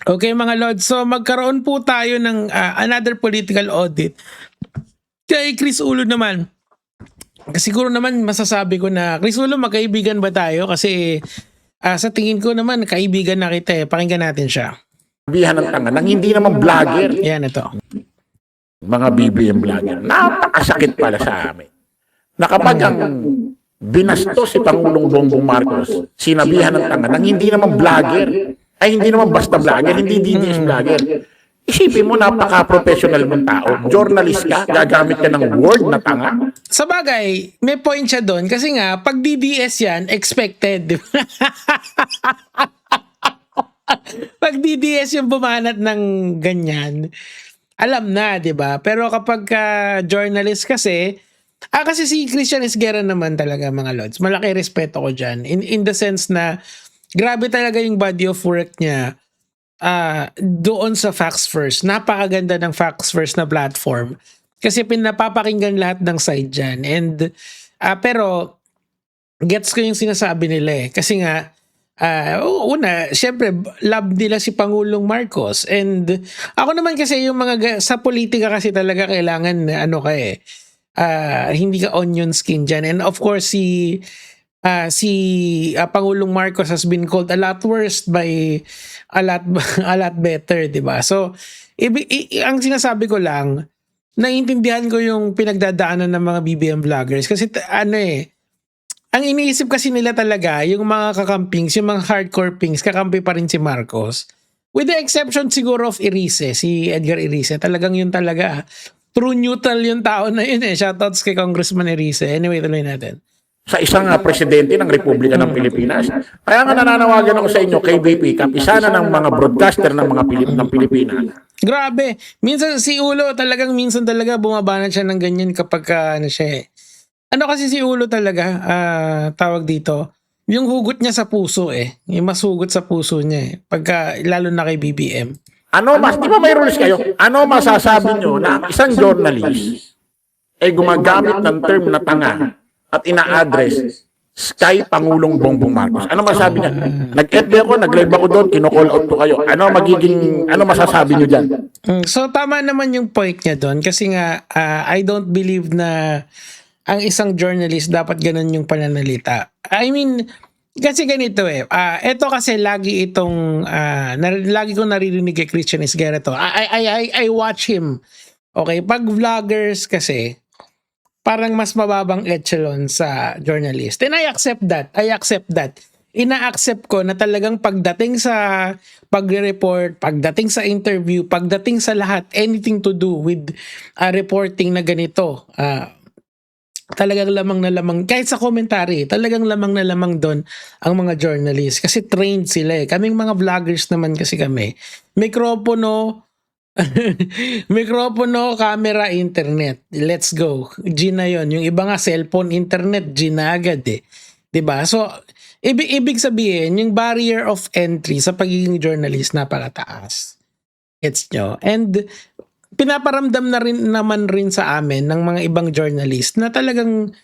Okay mga Lods, so magkaroon po tayo ng another political audit. Kay Chris Ulo naman, siguro naman masasabi ko na, Chris Ulo, magkaibigan ba tayo? Kasi sa tingin ko naman, kaibigan na kita eh. Pakinggan natin siya. Bihan ng tanga nang hindi naman vlogger. Yan ito. Mga BBM vlogger. Napakasakit pala sa amin. Na kapag ang binastos si Pangulong Bongbong Marcos, sinabihan ng tanga nang hindi naman vlogger, ay hindi naman basta vlogger, hindi DDS vlogger. Isipin mo, napaka-professional mong tao. Journalist ka, gagamit ka ng word na tanga. Sa bagay, may point siya doon. Kasi nga, pag DDS yan, expected. Pag DDS yung bumanat ng ganyan, alam na, di ba? Pero kapag journalist kasi si Christian Esguerra naman talaga, mga Lods, malaki respeto ko dyan. In the sense na, grabe talaga yung body of work niya doon sa Facts First. Napakaganda ng Facts First na platform. Kasi pinapapakinggan lahat ng side dyan. And, pero, gets ko yung sinasabi nila eh. Kasi nga, una, syempre, love nila si Pangulong Marcos. And, ako naman kasi yung sa politika kasi talaga kailangan, hindi ka onion skin dyan. And of course, si Pangulong Marcos has been called a lot worse by a lot better, 'di ba? So ang sinasabi ko lang, naiintindihan ko yung pinagdadaanan ng mga BBM vloggers kasi ang iniisip kasi nila talaga yung mga kakampings, yung mga hardcore pings, kakampi pa rin si Marcos. With the exception siguro of Erice, si Edgar Erice, talagang yun talaga. True neutral yung tao na yun eh. Shoutouts kay Congressman Erice. Anyway, tuloy natin. Sa isang presidente ng Republika ng Pilipinas. Kaya nga nananawagan ako sa inyo, KBP, kapisana ng mga broadcaster ng mga ng Pilipinas. Grabe. Minsan si Ulo minsan talaga bumabanat siya ng ganyan kapag siya eh. Ano kasi si Ulo talaga, tawag dito, yung hugot niya sa puso eh. Yung mas hugot sa puso niya eh. Pagka, lalo na kay BBM. Di ba may rules kayo? Ano masasabi nyo na isang journalist ay gumagamit ng term na tanga at ina-address kay Pangulong Bongbong Marcos? Ano masasabi niya? Nag-FB ako, nag-live ako doon, kino-call out ko kayo. Ano masasabi niyo dyan? So tama naman yung point niya doon kasi nga I don't believe na ang isang journalist dapat ganun yung pananalita. I mean, kasi ganito eh. Ito kasi lagi itong lagi kong naririnig kay Christian Esguerra to. I watch him. Okay, pag vloggers kasi parang mas mababang echelon sa journalist. And I accept that. Ina-accept ko na talagang pagdating sa pagre-report, pagdating sa interview, pagdating sa lahat, anything to do with reporting na ganito, talagang lamang na lamang, kahit sa commentary, talagang lamang na lamang doon ang mga journalist. Kasi trained sila eh. Kaming mga vloggers naman kasi kami. Mikropono, camera, internet. Let's go. G na yun. Yung iba nga cellphone, internet, G na agad eh. 'Di ba? So, ibig sabihin, yung barrier of entry sa pagiging journalist napakataas. Gets nyo? And pinaparamdam na naman rin sa amin ng mga ibang journalist na talagang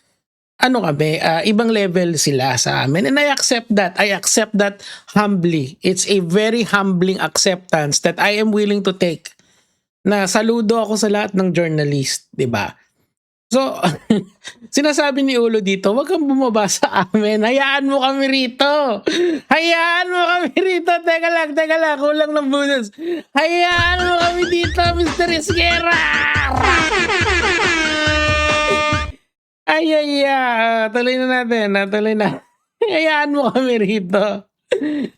ibang level sila sa amin. And I accept that. I accept that humbly. It's a very humbling acceptance that I am willing to take. Na saludo ako sa lahat ng journalist, 'di ba? So, sinasabi ni Ulo dito, wag kang bumaba sa amin. Hayaan mo kami rito. Teka lang, kulang ng bonus. Hayaan mo kami dito, Mr. Esguerra. Tuloy na natin. Hayaan mo kami rito.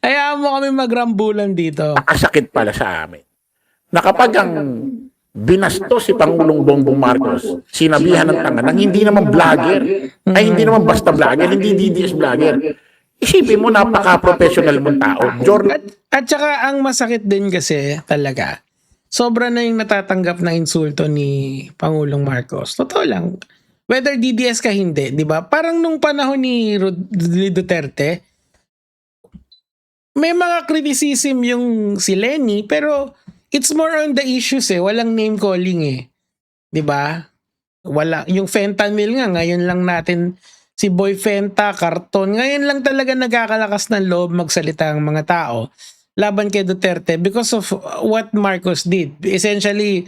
Hayaan mo kami magrambulan dito. Nakasakit pala sa amin. Na kapag ang binastos si Pangulong Bongbong Marcos, sinabihan ng tanga nang hindi naman vlogger, ay hindi naman basta vlogger, hindi DDS vlogger. Isipin mo, napaka-professional mong tao. At saka ang masakit din kasi talaga, sobra na yung natatanggap na insulto ni Pangulong Marcos. Totoo lang. Whether DDS ka hindi, di ba? Parang nung panahon ni Duterte, may mga criticism yung si Lenny, pero it's more on the issues eh. Walang name calling eh. 'Di ba? Wala. Yung fentanyl nga, ngayon lang natin si Boy Fenta, karton. Ngayon lang talaga nagkakalakas ng loob magsalita ang mga tao. laban kay Duterte because of what Marcos did. Essentially,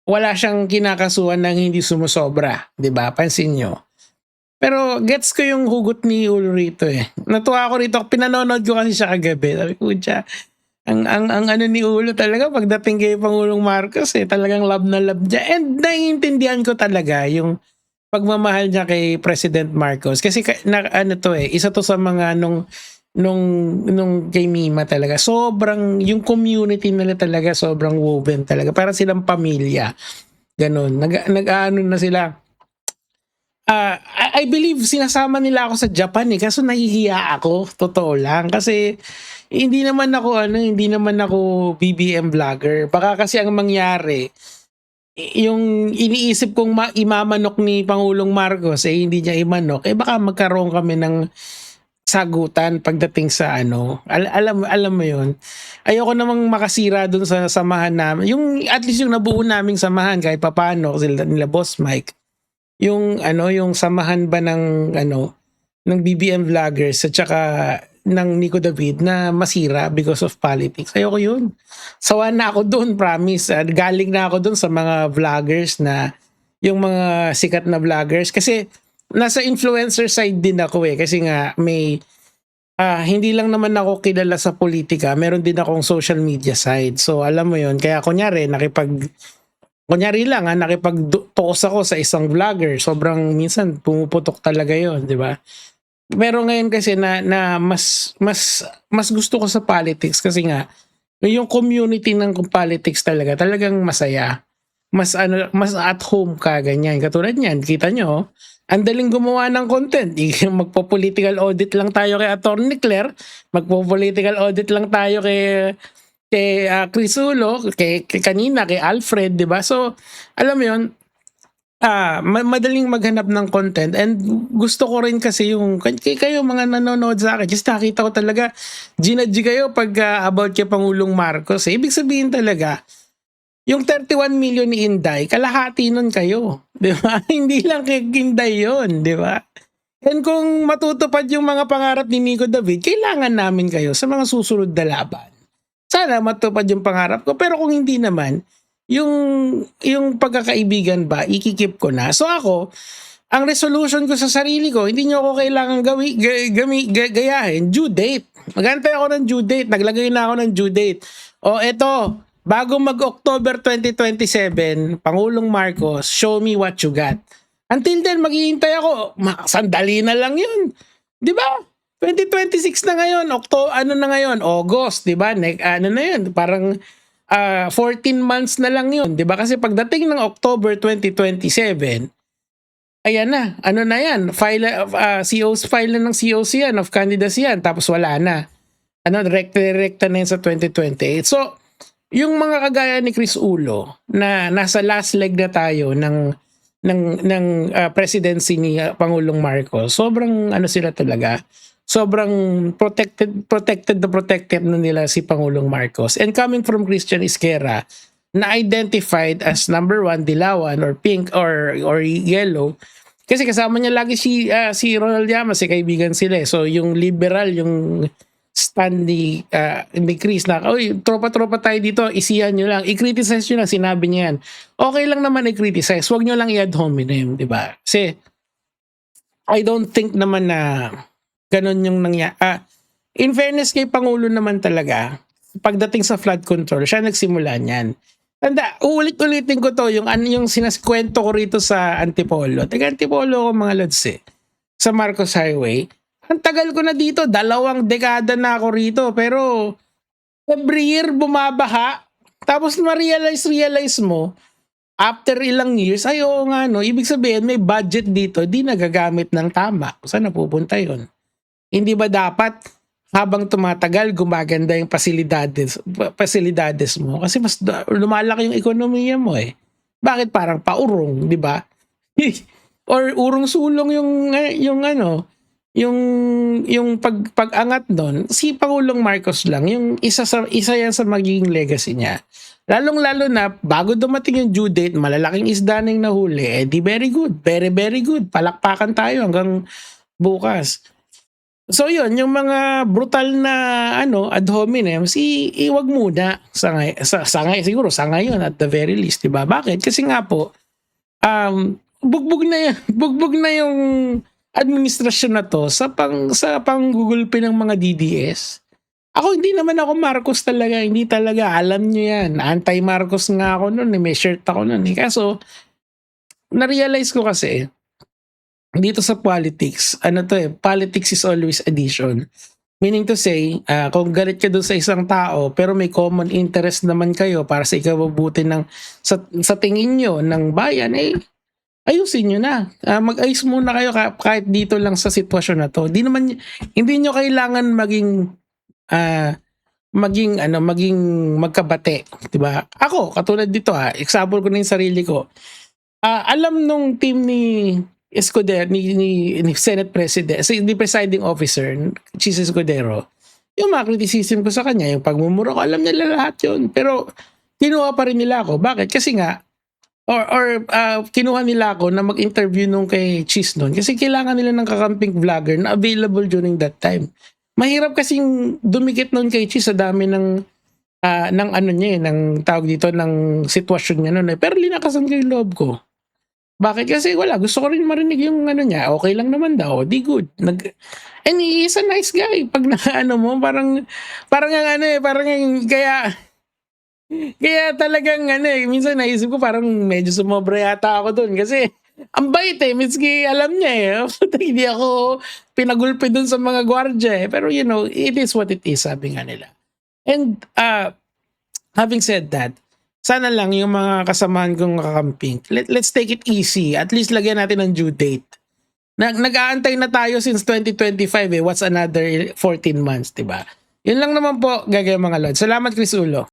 wala siyang kinakasuhan ng hindi sumusobra, 'di ba? Pansin nyo. Pero gets ko yung hugot ni Ulo rito eh. Natuwa ako rito, pinanonood ko kasi siya kagabi. Sabi ko, "Tsa, ang ano ni Ulo talaga pagdating kay Pangulong Marcos eh, talagang love na love niya." And naiintindihan ko talaga yung pagmamahal niya kay President Marcos kasi ano to eh, isa to sa mga nung kay Mima talaga. Sobrang yung community nila talaga sobrang woven talaga. Para silang pamilya. Ganun. Nag-aano na sila. I believe sinasama nila ako sa Japan eh, kaso nahihiya ako, totoo lang. Kasi hindi naman ako BBM vlogger. Baka kasi ang mangyari, yung iniisip kong imamanok ni Pangulong Marcos eh hindi niya imanok, eh baka magkaroon kami ng sagutan pagdating sa ano. Alam mo yun. Ayoko namang makasira dun sa samahan namin. Yung at least yung nabuo naming samahan kahit papaano sila nila Boss Mike. Yung yung samahan ba ng BBM vloggers at saka ng Nico David na masira because of politics. Ayoko yun. Sawa na ako doon, promise. Galing na ako doon sa mga vloggers na yung mga sikat na vloggers kasi nasa influencer side din ako eh kasi nga may hindi lang naman ako kilala sa politika, meron din akong social media side. So alam mo yun, kaya kunyari lang nakipag-post ako sa isang vlogger, sobrang minsan pumuputok talaga yon, di ba? Pero ngayon kasi na mas gusto ko sa politics kasi nga yung community ng politics talagang masaya. Mas at home ka ganyan. Katulad niyan, kita nyo, ang daling gumawa ng content. Magpo-political audit lang tayo kay Atty. Claire, magpo-political audit lang tayo kay Chris Ulo, kay kanina, kay Alfred, di ba? So, alam mo yun, madaling maghanap ng content and gusto ko rin kasi yung kayo mga nanonood sa akin, just nakita ko talaga, ginadji kayo pag about kay Pangulong Marcos. Ibig sabihin talaga, yung 31 million ni Inday, kalahati nun kayo. Di ba? Hindi lang kay Inday yun, di ba? And kung matutupad yung mga pangarap ni Nico David, kailangan namin kayo sa mga susunod na laban. Sana matupad yung pangarap ko. Pero kung hindi naman, yung pagkakaibigan ba, ikikip ko na. So ako, ang resolution ko sa sarili ko, hindi nyo ako kailangan gayahin. Due date. Magantay ako ng due date. Naglagay na ako ng due date. O eto, bago mag-October 2027, Pangulong Marcos, show me what you got. Until then, maghihintay ako. Sandali na lang yun. Di ba? 2026 na ngayon, August, 'di ba? Ano na 'yun, parang 14 months na lang 'yun, 'di ba? Kasi pagdating ng October 2027, ayan na, ano na 'yan, file na ng COC yan, of candidacy yan, tapos wala na. Direkta na yan sa 2028. So, yung mga kagaya ni Chris Ulo na nasa last leg na tayo ng presidency ni Pangulong Marcos, sobrang sila talaga. Sobrang protected na nila si Pangulong Marcos. And coming from Christian Isquera, na identified as number 1, dilawan or pink or yellow. Kasi kasama niya lagi si Ronald Llamas, kaibigan sila. So yung liberal, yung stand ni Chris na, tropa-tropa tayo dito, isihan nyo lang, i-criticize nyo lang, sinabi niya yan. Okay lang naman i-criticize, huwag nyo lang i-ad hominem, di ba? Kasi I don't think naman na ganon yung nangyari. In fairness kay Pangulo naman talaga, pagdating sa flood control, siya nagsimula niyan. Tanda, ulit-ulitin ko to, yung sinaskwento ko rito sa Antipolo. Taga-Antipolo ko mga lods sa Marcos Highway. Ang tagal ko na dito, 2 dekada na ako rito. Pero every year bumabaha. Tapos ma-realize mo, after ilang years, oo nga ibig sabihin may budget dito, di nagagamit ng tama. Saan napupunta yun? Hindi ba dapat habang tumatagal gumaganda yung pasilidades mo? Kasi mas lumalaki yung ekonomiya mo eh. Bakit parang paurong, di ba? Or urong sulong yung pag-angat doon. Si Pangulong Marcos lang, yung isa yan sa magiging legacy niya. Lalong-lalo na bago dumating yung due date, malalaking isda na yung nahuli, di very good, very very good. Palakpakan tayo hanggang bukas. So yun, yung mga brutal na ad hominems iwag muna siguro sa ngayon at the very least, 'di ba? Bakit? Kasi nga po bugbog na bugbog na yung administrasyon na 'to sa panggugulpi ng mga DDS. Ako hindi naman ako Marcos talaga, hindi talaga, alam niyo 'yan. Anti-Marcos nga ako no'n, may shirt ako no'n, eh. Kaso na-realize ko kasi dito sa politics, politics is always addition. Meaning to say, kung galit ka dun sa isang tao pero may common interest naman kayo para sa ikabubuti sa tingin nyo ng bayan, ayusin nyo na. Mag-ayos muna kayo kahit dito lang sa sitwasyon na to. Hindi nyo kailangan maging magkabate, 'di ba? Ako katulad dito example ko na yung sarili ko. Alam nung team ni Escudero, ni Senate President, ni Presiding Officer, Chis Escudero, yung mga criticism ko sa kanya, yung pagmumura ko, alam nila lahat yun. Pero kinuha pa rin nila ako. Bakit? Kasi nga, kinuha nila ako na mag-interview nung kay Chis noon kasi kailangan nila ng kakamping vlogger na available during that time. Mahirap kasing dumikit noon kay Chis sa dami ng ng tawag dito, ng sitwasyon niya noon. Pero linakasan ko yung loob ko. Bakit? Kasi wala, gusto ko rin marinig yung niya, okay lang naman daw, di good. And he is a nice guy. Pag mo, parang kaya talagang minsan naisip ko parang medyo sumobra yata ako dun. Kasi, ang bait miski alam niya hindi ako pinagulpi dun sa mga gwardya Pero it is what it is, sabi nga nila. And, having said that, sana lang yung mga kasamahan kong kakamping, let's take it easy. At least lagyan natin ng due date. Nag-aantay na tayo since 2025 What's another 14 months, 'di ba? Yun lang naman po, gagawin mga lods. Salamat, Chris Ulo.